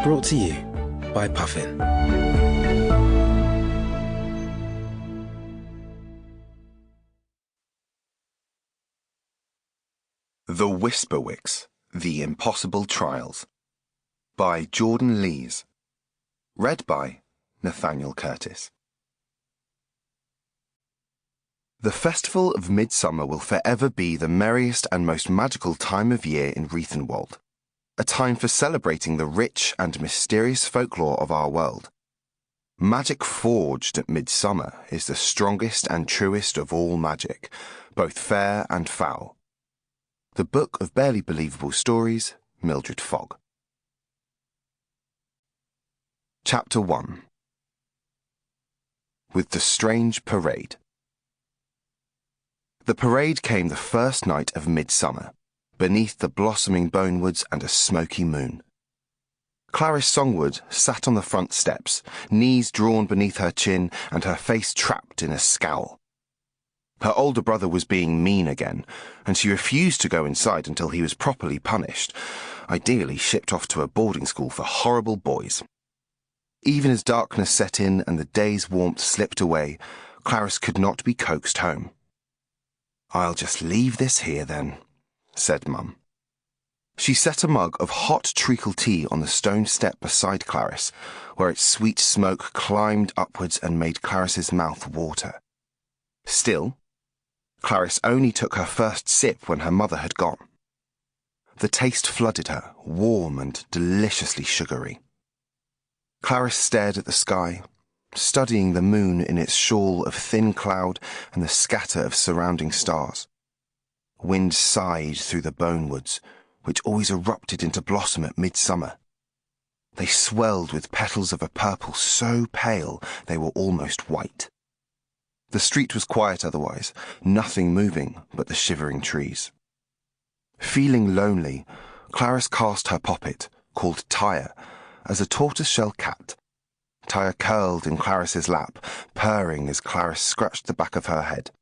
Brought to you by Puffin. The Whisperwicks, The Impossible Trials by Jordan Lees. Read by Nathaniel Curtis. The festival of Midsummer will forever be the merriest and most magical time of year in Riethenwold, a time for celebrating the rich and mysterious folklore of our world. Magic forged at Midsummer is the strongest and truest of all magic, both fair and foul. The Book of Barely Believable Stories, Mildred Fogg. Chapter 1. With the Strange Parade. The parade came the first night of Midsummer, beneath the blossoming bonewoods and a smoky moon. Clarice Songwood sat on the front steps, knees drawn beneath her chin and her face trapped in a scowl. Her older brother was being mean again, and she refused to go inside until he was properly punished, ideally shipped off to a boarding school for horrible boys. Even as darkness set in and the day's warmth slipped away, Clarice could not be coaxed home. "I'll just leave this here then," said Mum. She set a mug of hot treacle tea on the stone step beside Clarice, where its sweet smoke climbed upwards and made Clarice's mouth water. Still, Clarice only took her first sip when her mother had gone. The taste flooded her, warm and deliciously sugary. Clarice stared at the sky, studying the moon in its shawl of thin cloud and the scatter of surrounding stars. Wind sighed through the bonewoods, which always erupted into blossom at midsummer. They swelled with petals of a purple so pale they were almost white. The street was quiet otherwise, nothing moving but the shivering trees. Feeling lonely, Clarice cast her poppet, called Tyre, as a tortoiseshell cat. Tyre curled in Clarice's lap, purring as Clarice scratched the back of her head.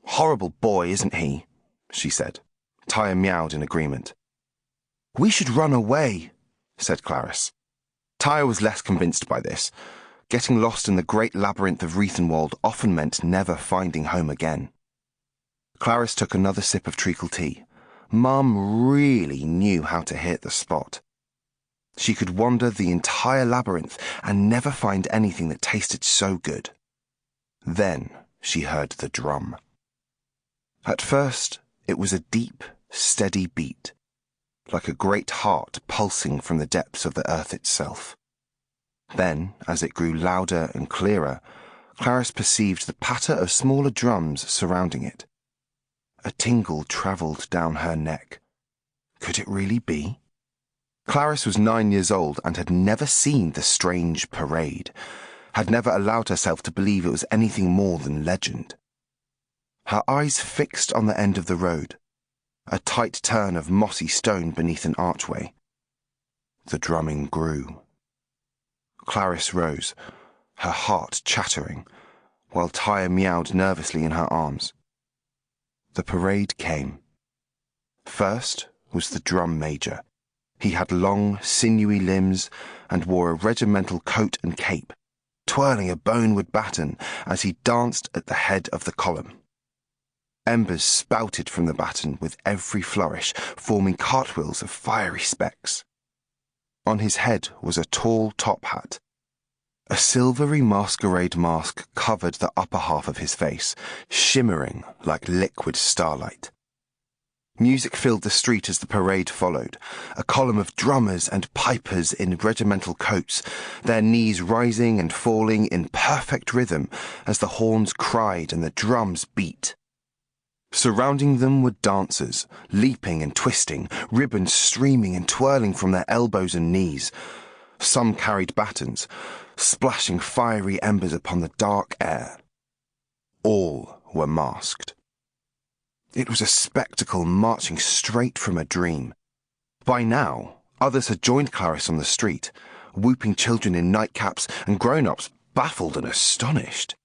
"Horrible boy, isn't he?" she said. Tyre meowed in agreement. "We should run away," said Clarice. Tyre was less convinced by this. Getting lost in the great labyrinth of Riethenwold often meant never finding home again. Clarice took another sip of treacle tea. Mum really knew how to hit the spot. She could wander the entire labyrinth and never find anything that tasted so good. Then she heard the drum. At first, it was a deep, steady beat, like a great heart pulsing from the depths of the earth itself. Then, as it grew louder and clearer, Clarice perceived the patter of smaller drums surrounding it. A tingle travelled down her neck. Could it really be? Clarice was 9 years old and had never seen the strange parade, had never allowed herself to believe it was anything more than legend. Her eyes fixed on the end of the road, a tight turn of mossy stone beneath an archway. The drumming grew. Clarice rose, her heart chattering, while Tyre meowed nervously in her arms. The parade came. First was the drum major. He had long, sinewy limbs and wore a regimental coat and cape, twirling a bonewood baton as he danced at the head of the column. Embers spouted from the baton with every flourish, forming cartwheels of fiery specks. On his head was a tall top hat. A silvery masquerade mask covered the upper half of his face, shimmering like liquid starlight. Music filled the street as the parade followed, a column of drummers and pipers in regimental coats, their knees rising and falling in perfect rhythm as the horns cried and the drums beat. Surrounding them were dancers, leaping and twisting, ribbons streaming and twirling from their elbows and knees. Some carried batons, splashing fiery embers upon the dark air. All were masked. It was a spectacle marching straight from a dream. By now, others had joined Clarice on the street, whooping children in nightcaps and grown-ups baffled and astonished.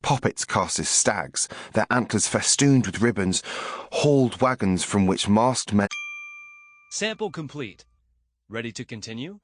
Poppets cast as stags, their antlers festooned with ribbons, hauled wagons from which masked men... Sample complete. Ready to continue?